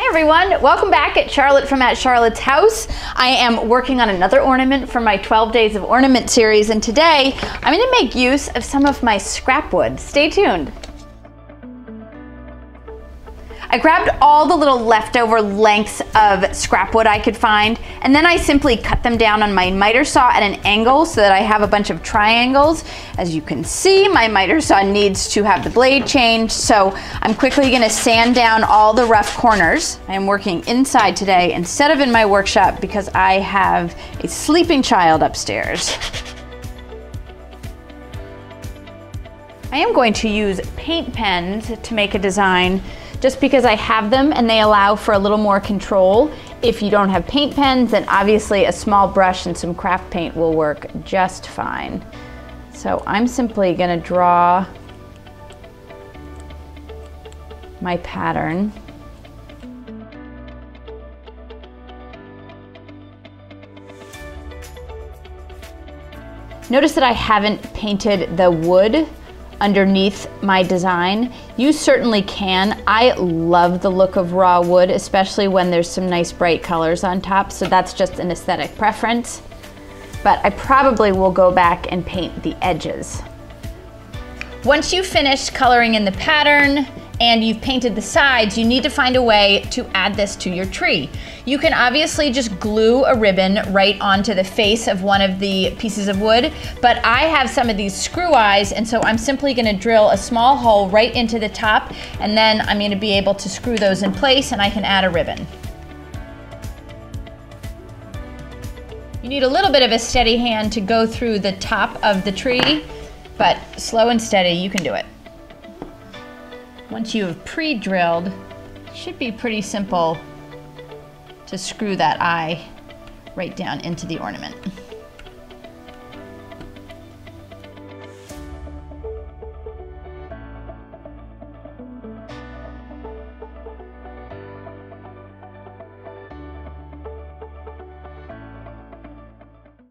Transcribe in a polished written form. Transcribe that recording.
everyone, welcome back at Charlotte from At Charlotte's House. I am working on another ornament for my 12 Days of Ornament series, and today I'm going to make use of some of my scrap wood. Stay tuned. I grabbed all the little leftover lengths of scrap wood I could find, and then I simply cut them down on my miter saw at an angle so that I have a bunch of triangles. As you can see, my miter saw needs to have the blade changed, so I'm quickly going to sand down all the rough corners. I am working inside today instead of in my workshop because I have a sleeping child upstairs. I am going to use paint pens to make a design just because I have them and they allow for a little more control. If you don't have paint pens, then obviously a small brush and some craft paint will work just fine. So I'm simply gonna draw my pattern. Notice that I haven't painted the wood underneath my design. You certainly can. I love the look of raw wood, especially when there's some nice bright colors on top, so that's just an aesthetic preference. But I probably will go back and paint the edges. Once you've finished coloring in the pattern and you've painted the sides, you need to find a way to add this to your tree. You can obviously just glue a ribbon right onto the face of one of the pieces of wood, but I have some of these screw eyes, and so I'm simply gonna drill a small hole right into the top, and then I'm gonna be able to screw those in place and I can add a ribbon. You need a little bit of a steady hand to go through the top of the tree, but slow and steady, you can do it. Once you have pre-drilled, it should be pretty simple to screw that eye right down into the ornament.